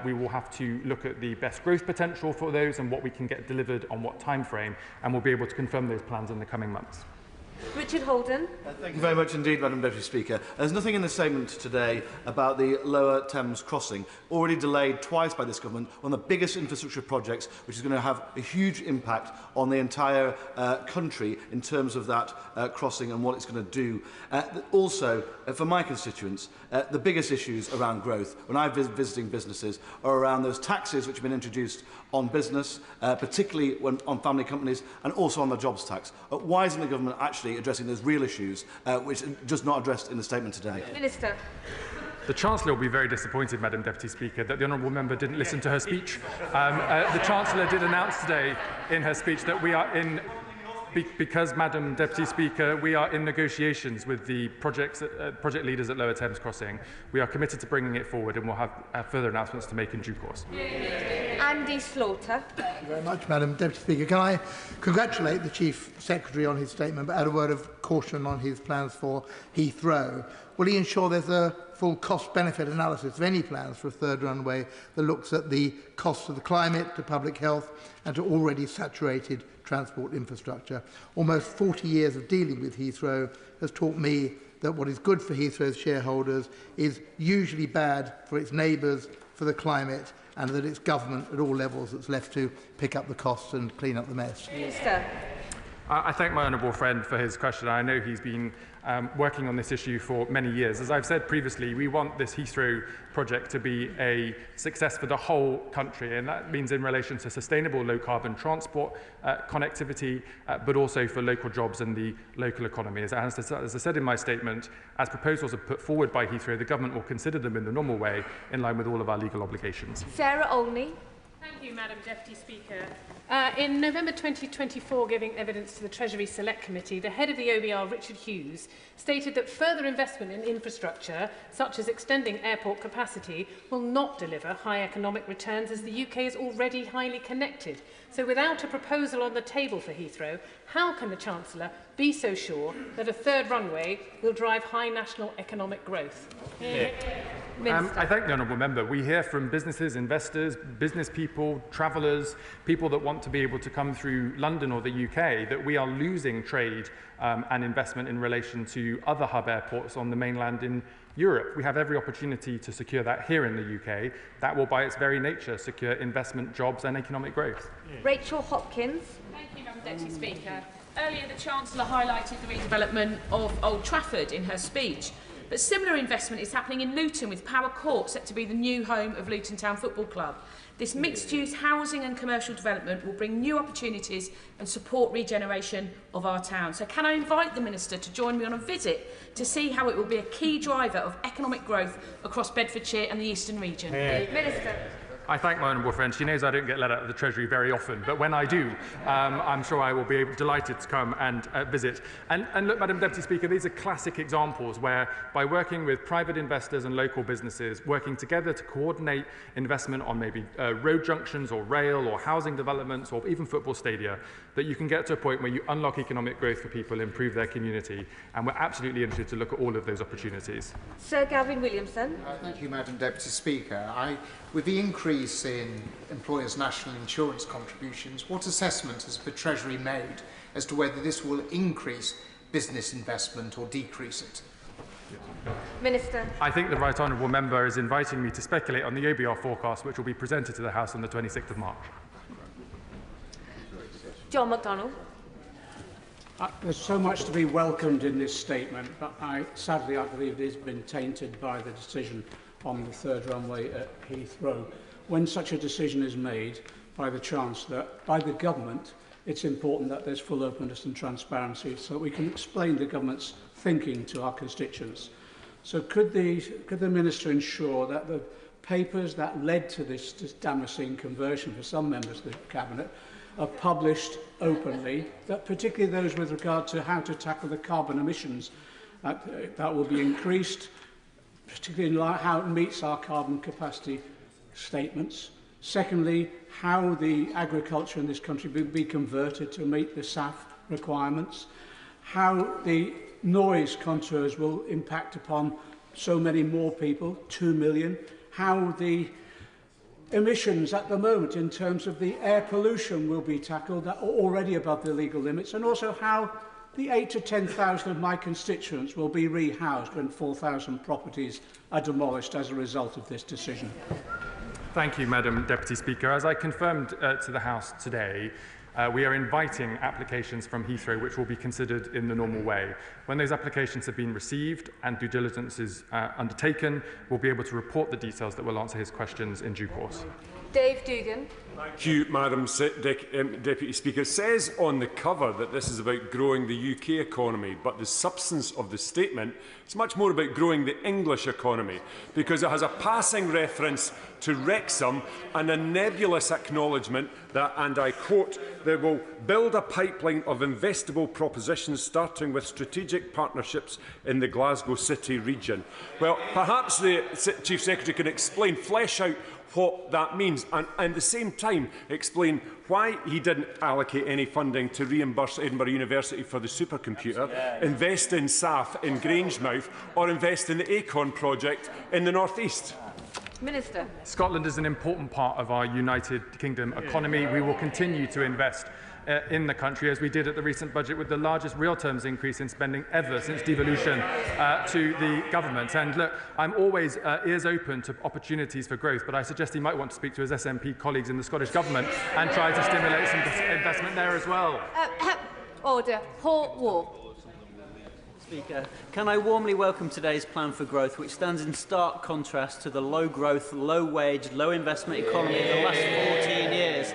we will have to look at the best growth potential for those and what we can get delivered on what time frame, and we'll be able to confirm those plans in the coming months. Richard Holden. Thank you very much indeed, Madam Deputy Speaker. There's nothing in the statement today about the Lower Thames crossing, already delayed twice by this government, one of the biggest infrastructure projects, which is going to have a huge impact on the entire country in terms of that crossing and what it's going to do. Also, for my constituents, the biggest issues around growth, when I'm visiting businesses, are around those taxes which have been introduced on business, particularly on family companies, and also on the jobs tax. Why isn't the government actually addressing those real issues, which are just not addressed in the statement today? Minister. The Chancellor will be very disappointed, Madam Deputy Speaker, that the honourable member didn't listen to her speech. The Chancellor did announce today in her speech that we are in, because, Madam Deputy Speaker, we are in negotiations with the project leaders at Lower Thames Crossing. We are committed to bringing it forward, and we'll have further announcements to make in due course. Andy Slaughter. Thank you very much, Madam Deputy Speaker. Can I congratulate the Chief Secretary on his statement, but add a word of caution on his plans for Heathrow? Will he ensure there's a full cost-benefit analysis of any plans for a third runway that looks at the costs of the climate, to public health and to already saturated transport infrastructure? Almost 40 years of dealing with Heathrow has taught me that what is good for Heathrow's shareholders is usually bad for its neighbours, for the climate, and that it's government at all levels that's left to pick up the costs and clean up the mess. Minister. I thank my honourable friend for his question. I know he's been working on this issue for many years. As I've said previously, we want this Heathrow project to be a success for the whole country, and that means in relation to sustainable low-carbon transport connectivity, but also for local jobs and the local economy. As I said in my statement, as proposals are put forward by Heathrow, the government will consider them in the normal way, in line with all of our legal obligations. Sarah Olney. Thank you, Madam Deputy Speaker. In November 2024, giving evidence to the Treasury Select Committee, the head of the OBR, Richard Hughes, stated that further investment in infrastructure, such as extending airport capacity, will not deliver high economic returns as the UK is already highly connected. So without a proposal on the table for Heathrow, how can the Chancellor be so sure that a third runway will drive high national economic growth? I thank the honourable member. We hear from businesses, investors, business people, travellers, people that want to be able to come through London or the UK, that we are losing trade and investment in relation to other hub airports on the mainland in Europe. We have every opportunity to secure that here in the UK. That will, by its very nature, secure investment, jobs and economic growth. Rachel Hopkins. Thank you, Madam Deputy Speaker. Earlier, the Chancellor highlighted the redevelopment of Old Trafford in her speech. But similar investment is happening in Luton, with Power Court set to be the new home of Luton Town Football Club. This mixed-use housing and commercial development will bring new opportunities and support regeneration of our town. So can I invite the Minister to join me on a visit to see how it will be a key driver of economic growth across Bedfordshire and the Eastern region? Minister. I thank my honourable friend. She knows I don't get let out of the Treasury very often, but when I do, I'm sure I will be delighted to come and visit. And look, Madam Deputy Speaker, these are classic examples where, by working with private investors and local businesses, working together to coordinate investment on maybe road junctions or rail or housing developments or even football stadia, that you can get to a point where you unlock economic growth for people, improve their community, and we're absolutely interested to look at all of those opportunities. Sir Gavin Williamson. Thank you, Madam Deputy Speaker. With the increase in employers' national insurance contributions, what assessment has the Treasury made as to whether this will increase business investment or decrease it? Minister. I think the right honourable member is inviting me to speculate on the OBR forecast, which will be presented to the House on the 26th of March. John McDonnell. There's so much to be welcomed in this statement, but sadly I believe it has been tainted by the decision on the third runway at Heathrow. When such a decision is made, by the Chancellor, by the Government, it's important that there's full openness and transparency so that we can explain the Government's thinking to our constituents. So could the Minister ensure that the papers that led to this Damascene conversion for some members of the Cabinet are published openly, that particularly those with regard to how to tackle the carbon emissions that will be increased, particularly in how it meets our carbon capacity statements. Secondly, how the agriculture in this country will be converted to meet the SAF requirements, how the noise contours will impact upon so many more people, 2 million, how the emissions at the moment in terms of the air pollution will be tackled that are already above the legal limits, and also how the 8,000 to 10,000 of my constituents will be rehoused when 4,000 properties are demolished as a result of this decision. Thank you, Madam Deputy Speaker. As I confirmed to the House today, we are inviting applications from Heathrow which will be considered in the normal way. When those applications have been received and due diligence is undertaken, we'll be able to report the details that will answer his questions in due course. Dave Dugan. Thank you, Madam Deputy Speaker. It says on the cover that this is about growing the UK economy, but the substance of the statement is much more about growing the English economy, because it has a passing reference to Wrexham and a nebulous acknowledgement that, and I quote, they will build a pipeline of investable propositions starting with strategic partnerships in the Glasgow City region. Well, perhaps the Chief Secretary can explain, flesh out what that means, and at the same time explain why he didn't allocate any funding to reimburse Edinburgh University for the supercomputer, invest in SAF in Grangemouth, or invest in the ACON project in the North East. Minister. Scotland is an important part of our United Kingdom economy. We will continue to invest in the country, as we did at the recent budget, with the largest real terms increase in spending ever since devolution to the government. And look, I'm always ears open to opportunities for growth, but I suggest he might want to speak to his SNP colleagues in the Scottish Government and try to stimulate some investment there as well. Order. Hall War. Speaker, can I warmly welcome today's plan for growth, which stands in stark contrast to the low-growth, low-wage, low-investment economy of the last 14 years.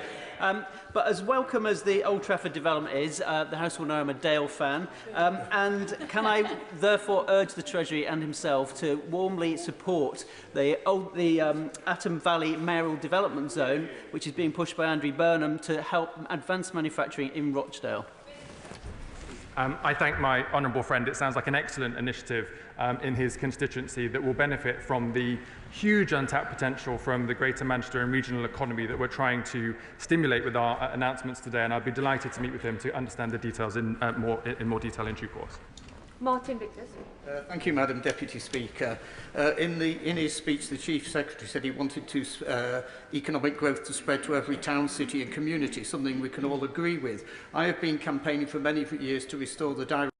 But as welcome as the Old Trafford development is, the House will know I'm a Dale fan, and can I therefore urge the Treasury and himself to warmly support the Atom Valley Mayoral Development Zone, which is being pushed by Andrew Burnham to help advance manufacturing in Rochdale? I thank my honourable friend. It sounds like an excellent initiative in his constituency that will benefit from the huge untapped potential from the Greater Manchester and regional economy that we're trying to stimulate with our announcements today, and I'd be delighted to meet with him to understand the details in more detail in due course. Martin Victor. Thank you, Madam Deputy Speaker. In his speech, the Chief Secretary said he wanted economic growth to spread to every town, city and community, something we can all agree with. I have been campaigning for many years to restore the direct